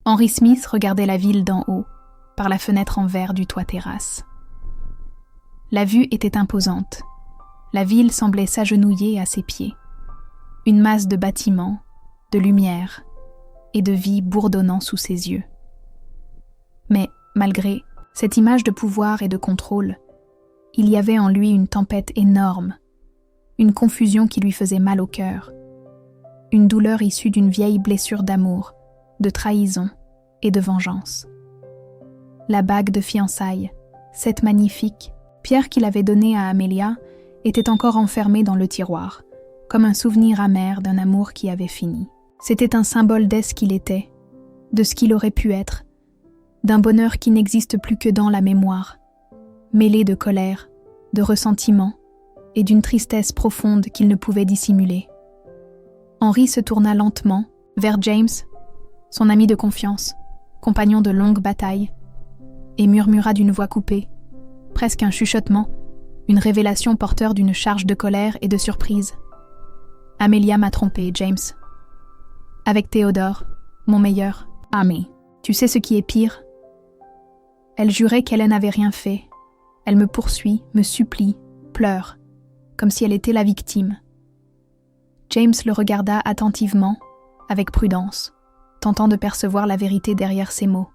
Henry Smith regardait la ville d'en haut, par la fenêtre en verre du toit-terrasse. La vue était imposante. La ville semblait s'agenouiller à ses pieds. Une masse de bâtiments, de lumière et de vie bourdonnant sous ses yeux. Mais, malgré cette image de pouvoir et de contrôle, il y avait en lui une tempête énorme, une confusion qui lui faisait mal au cœur, une douleur issue d'une vieille blessure d'amour, de trahison et de vengeance. La bague de fiançailles, cette magnifique pierre qu'il avait donnée à Amelia, était encore enfermée dans le tiroir, comme un souvenir amer d'un amour qui avait fini. C'était un symbole d'est-ce qu'il était, de ce qu'il aurait pu être, d'un bonheur qui n'existe plus que dans la mémoire, mêlé de colère, de ressentiment et d'une tristesse profonde qu'il ne pouvait dissimuler. Henry se tourna lentement vers James, son ami de confiance, compagnon de longues batailles, et murmura d'une voix coupée, presque un chuchotement, une révélation porteur d'une charge de colère et de surprise. « Amelia m'a trompé, James. Avec Théodore, mon meilleur ami. Tu sais ce qui est pire? Elle jurait qu'elle n'avait rien fait. Elle me poursuit, me supplie, pleure, comme si elle était la victime. » James le regarda attentivement, avec prudence, tentant de percevoir la vérité derrière ses mots.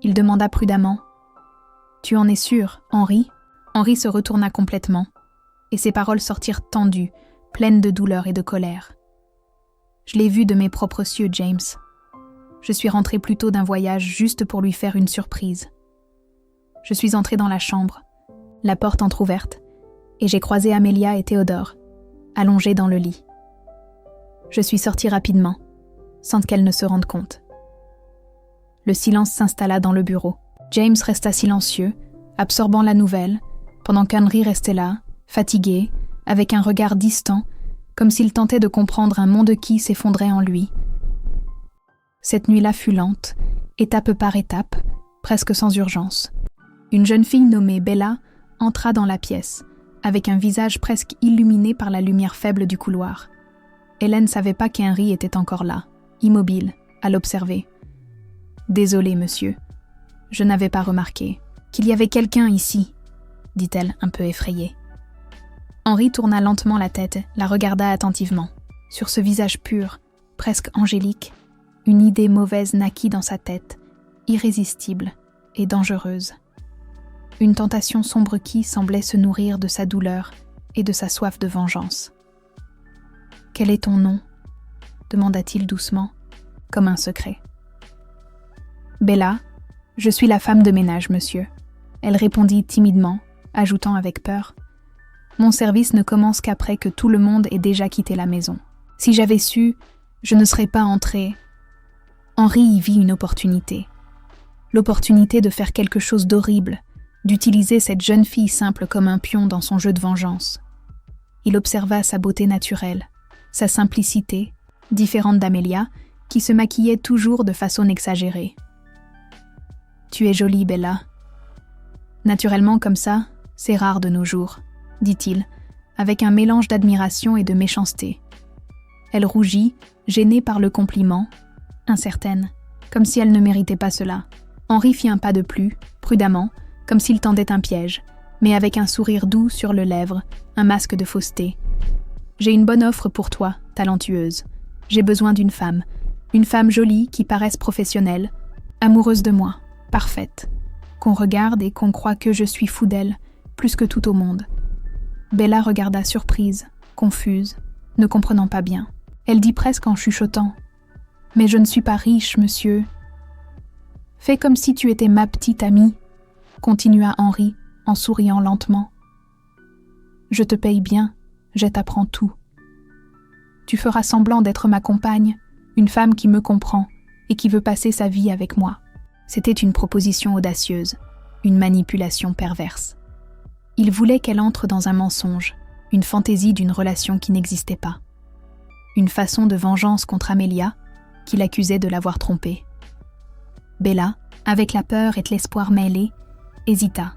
Il demanda prudemment « Tu en es sûr, Henry ?» Henry se retourna complètement, et ses paroles sortirent tendues, pleines de douleur et de colère. « Je l'ai vu de mes propres cieux, James. Je suis rentré plus tôt d'un voyage juste pour lui faire une surprise. Je suis entré dans la chambre, la porte entr'ouverte, et j'ai croisé Amelia et Théodore, allongés dans le lit. Je suis sorti rapidement, sans qu'elle ne se rende compte. » Le silence s'installa dans le bureau. James resta silencieux, absorbant la nouvelle, pendant qu'Henry restait là, fatigué, avec un regard distant, comme s'il tentait de comprendre un monde qui s'effondrait en lui. Cette nuit-là fut lente, étape par étape, presque sans urgence. Une jeune fille nommée Bella entra dans la pièce, avec un visage presque illuminé par la lumière faible du couloir. Hélène ne savait pas qu'Henry était encore là, immobile, à l'observer. « Désolée, monsieur. Je n'avais pas remarqué qu'il y avait quelqu'un ici, » dit-elle, un peu effrayée. Henry tourna lentement la tête, la regarda attentivement. Sur ce visage pur, presque angélique, une idée mauvaise naquit dans sa tête, irrésistible et dangereuse. Une tentation sombre qui semblait se nourrir de sa douleur et de sa soif de vengeance. « Quel est ton nom ?» demanda-t-il doucement, comme un secret. « Bella, je suis la femme de ménage, monsieur. » Elle répondit timidement, ajoutant avec peur. « Mon service ne commence qu'après que tout le monde ait déjà quitté la maison. Si j'avais su, je ne serais pas entrée. » Henry y vit une opportunité. L'opportunité de faire quelque chose d'horrible, d'utiliser cette jeune fille simple comme un pion dans son jeu de vengeance. Il observa sa beauté naturelle, sa simplicité, différente d'Amelia, qui se maquillait toujours de façon exagérée. « Tu es jolie, Bella. » « Naturellement comme ça, c'est rare de nos jours, » dit-il, avec un mélange d'admiration et de méchanceté. Elle rougit, gênée par le compliment, incertaine, comme si elle ne méritait pas cela. Henry fit un pas de plus, prudemment, comme s'il tendait un piège, mais avec un sourire doux sur le lèvre, un masque de fausseté. « J'ai une bonne offre pour toi, talentueuse. J'ai besoin d'une femme jolie qui paraisse professionnelle, amoureuse de moi, parfaite. Qu'on regarde et qu'on croit que je suis fou d'elle, plus que tout au monde. » Bella regarda surprise, confuse, ne comprenant pas bien. Elle dit presque en chuchotant. « Mais je ne suis pas riche, monsieur. »« Fais comme si tu étais ma petite amie, » continua Henry en souriant lentement. « Je te paye bien, je t'apprends tout. Tu feras semblant d'être ma compagne, une femme qui me comprend et qui veut passer sa vie avec moi. » C'était une proposition audacieuse, une manipulation perverse. Il voulait qu'elle entre dans un mensonge, une fantaisie d'une relation qui n'existait pas. Une façon de vengeance contre Amelia, qu'il accusait de l'avoir trompée. Bella, avec la peur et l'espoir mêlés, hésita.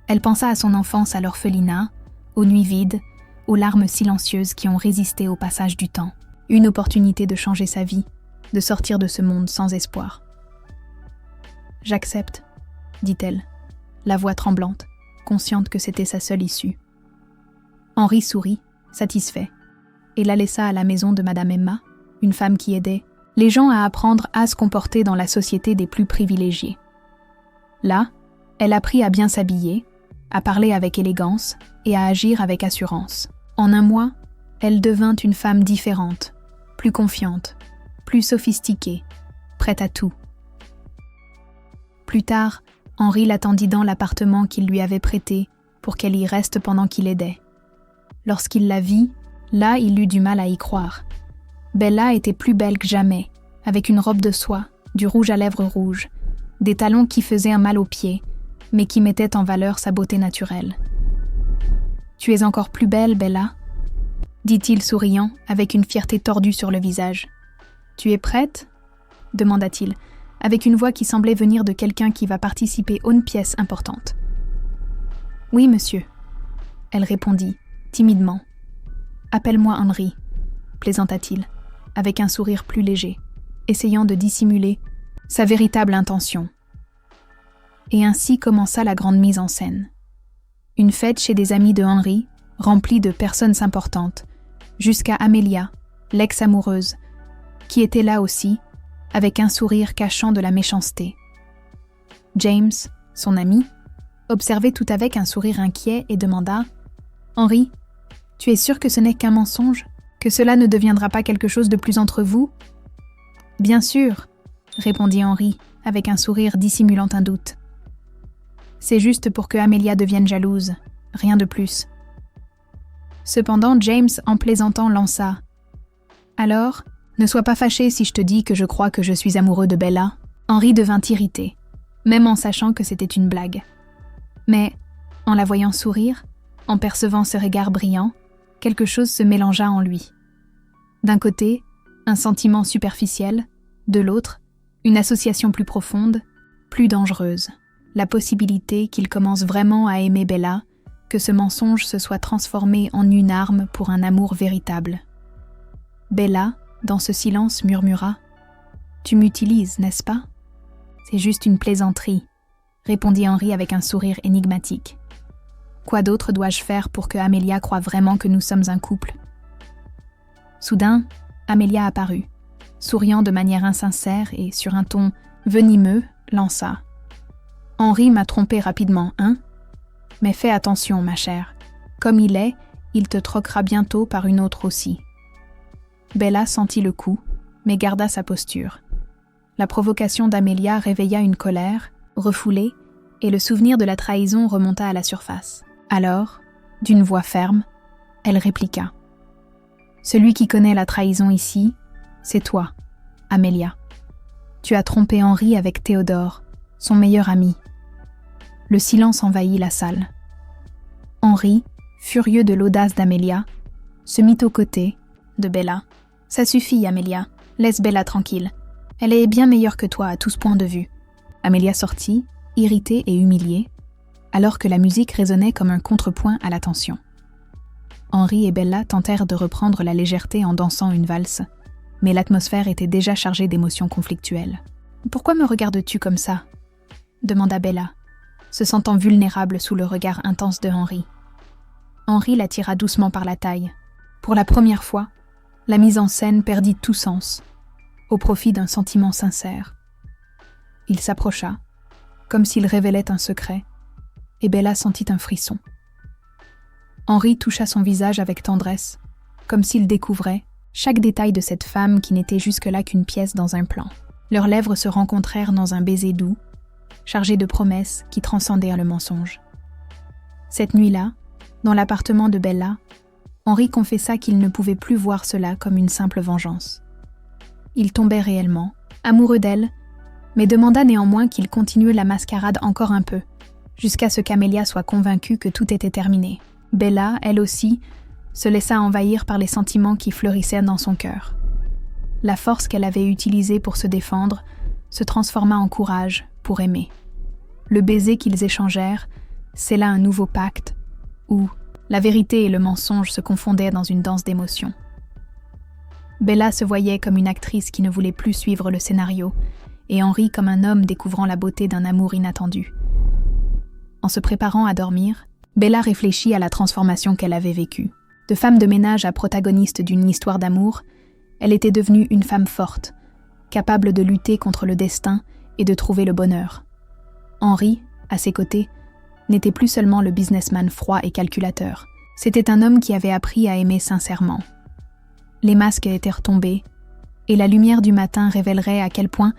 Elle pensa à son enfance à l'orphelinat, aux nuits vides, aux larmes silencieuses qui ont résisté au passage du temps. Une opportunité de changer sa vie, de sortir de ce monde sans espoir. « J'accepte, » dit-elle, la voix tremblante, consciente que c'était sa seule issue. Henri sourit, satisfait, et la laissa à la maison de Madame Emma, une femme qui aidait les gens à apprendre à se comporter dans la société des plus privilégiés. Là, elle apprit à bien s'habiller, à parler avec élégance et à agir avec assurance. En un mois, elle devint une femme différente, plus confiante, plus sophistiquée, prête à tout. Plus tard, Henri l'attendit dans l'appartement qu'il lui avait prêté pour qu'elle y reste pendant qu'il aidait. Lorsqu'il la vit, là, il eut du mal à y croire. Bella était plus belle que jamais, avec une robe de soie, du rouge à lèvres rouge, des talons qui faisaient un mal aux pieds, mais qui mettaient en valeur sa beauté naturelle. « Tu es encore plus belle, Bella ?» dit-il souriant, avec une fierté tordue sur le visage. « Tu es prête ?» demanda-t-il, avec une voix qui semblait venir de quelqu'un qui va participer à une pièce importante. « Oui, monsieur. » Elle répondit, timidement. « Appelle-moi Henri, » plaisanta-t-il, avec un sourire plus léger, essayant de dissimuler sa véritable intention. Et ainsi commença la grande mise en scène. Une fête chez des amis de Henri, remplie de personnes importantes, jusqu'à Amelia, l'ex-amoureuse, qui était là aussi, avec un sourire cachant de la méchanceté. James, son ami, observait tout avec un sourire inquiet et demanda « Henri, tu es sûr que ce n'est qu'un mensonge ? Que cela ne deviendra pas quelque chose de plus entre vous ?»« Bien sûr, » répondit Henri, avec un sourire dissimulant un doute. « C'est juste pour que Amelia devienne jalouse, rien de plus. » Cependant, James, en plaisantant, lança « Alors, ne sois pas fâché si je te dis que je crois que je suis amoureux de Bella. » Henri devint irrité, même en sachant que c'était une blague. Mais, en la voyant sourire, en percevant ce regard brillant, quelque chose se mélangea en lui. D'un côté, un sentiment superficiel, de l'autre, une association plus profonde, plus dangereuse, la possibilité qu'il commence vraiment à aimer Bella, que ce mensonge se soit transformé en une arme pour un amour véritable. Bella, dans ce silence, murmura « Tu m'utilises, n'est-ce pas ?»« C'est juste une plaisanterie », répondit Henri avec un sourire énigmatique. « Quoi d'autre dois-je faire pour que Amelia croie vraiment que nous sommes un couple ?» Soudain, Amelia apparut, souriant de manière insincère et, sur un ton venimeux, lança « Henri m'a trompé rapidement, hein ? Mais fais attention, ma chère. Comme il est, il te troquera bientôt par une autre aussi. » Bella sentit le coup, mais garda sa posture. La provocation d'Amelia réveilla une colère, refoulée, et le souvenir de la trahison remonta à la surface. Alors, d'une voix ferme, elle répliqua. « Celui qui connaît la trahison ici, c'est toi, Amelia. Tu as trompé Henri avec Théodore, son meilleur ami. » Le silence envahit la salle. Henri, furieux de l'audace d'Amelia, se mit aux côtés de Bella. « Ça suffit, Amelia. Laisse Bella tranquille. Elle est bien meilleure que toi à tous points de vue. » Amelia sortit, irritée et humiliée, alors que la musique résonnait comme un contrepoint à la tension. Henri et Bella tentèrent de reprendre la légèreté en dansant une valse, mais l'atmosphère était déjà chargée d'émotions conflictuelles. « Pourquoi me regardes-tu comme ça ?» demanda Bella, se sentant vulnérable sous le regard intense de Henri. Henri la tira doucement par la taille. Pour la première fois, la mise en scène perdit tout sens, au profit d'un sentiment sincère. Il s'approcha, comme s'il révélait un secret, et Bella sentit un frisson. Henri toucha son visage avec tendresse, comme s'il découvrait chaque détail de cette femme qui n'était jusque-là qu'une pièce dans un plan. Leurs lèvres se rencontrèrent dans un baiser doux, chargé de promesses qui transcendèrent le mensonge. Cette nuit-là, dans l'appartement de Bella, Henri confessa qu'il ne pouvait plus voir cela comme une simple vengeance. Il tombait réellement, amoureux d'elle, mais demanda néanmoins qu'il continue la mascarade encore un peu, jusqu'à ce qu'Amelia soit convaincue que tout était terminé. Bella, elle aussi, se laissa envahir par les sentiments qui fleurissaient dans son cœur. La force qu'elle avait utilisée pour se défendre se transforma en courage pour aimer. Le baiser qu'ils échangèrent scella un nouveau pacte où la vérité et le mensonge se confondaient dans une danse d'émotions. Bella se voyait comme une actrice qui ne voulait plus suivre le scénario, et Henri comme un homme découvrant la beauté d'un amour inattendu. En se préparant à dormir, Bella réfléchit à la transformation qu'elle avait vécue. De femme de ménage à protagoniste d'une histoire d'amour, elle était devenue une femme forte, capable de lutter contre le destin et de trouver le bonheur. Henri, à ses côtés, n'était plus seulement le businessman froid et calculateur. C'était un homme qui avait appris à aimer sincèrement. Les masques étaient retombés, et la lumière du matin révélerait à quel point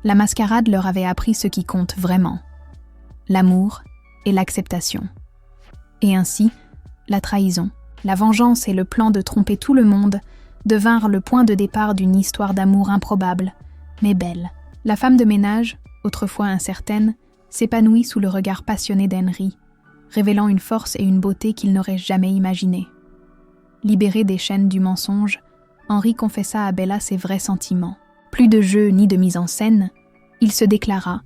la mascarade leur avait appris ce qui compte vraiment: l'amour et l'acceptation. Et ainsi, la trahison, la vengeance et le plan de tromper tout le monde devinrent le point de départ d'une histoire d'amour improbable, mais belle. La femme de ménage, autrefois incertaine, s'épanouit sous le regard passionné d'Henri, révélant une force et une beauté qu'il n'aurait jamais imaginées. Libéré des chaînes du mensonge, Henri confessa à Bella ses vrais sentiments. Plus de jeu ni de mise en scène, il se déclara,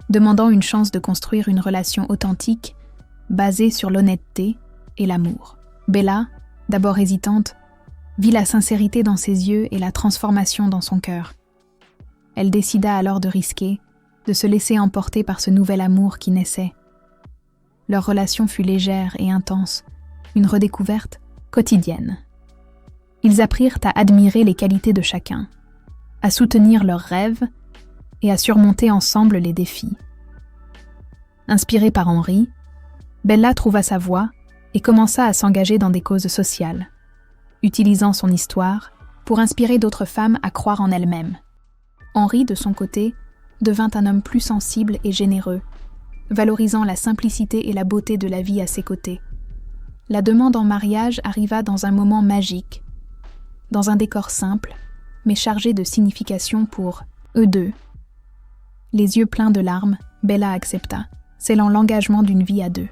demandant une chance de construire une relation authentique, basée sur l'honnêteté et l'amour. Bella, d'abord hésitante, vit la sincérité dans ses yeux et la transformation dans son cœur. Elle décida alors de risquer, de se laisser emporter par ce nouvel amour qui naissait. Leur relation fut légère et intense, une redécouverte quotidienne. Ils apprirent à admirer les qualités de chacun, à soutenir leurs rêves et à surmonter ensemble les défis. Inspirée par Henri, Bella trouva sa voie et commença à s'engager dans des causes sociales, utilisant son histoire pour inspirer d'autres femmes à croire en elles-mêmes. Henri, de son côté, devint un homme plus sensible et généreux, valorisant la simplicité et la beauté de la vie à ses côtés. La demande en mariage arriva dans un moment magique, dans un décor simple, mais chargé de signification pour eux deux. Les yeux pleins de larmes, Bella accepta, scellant l'engagement d'une vie à deux.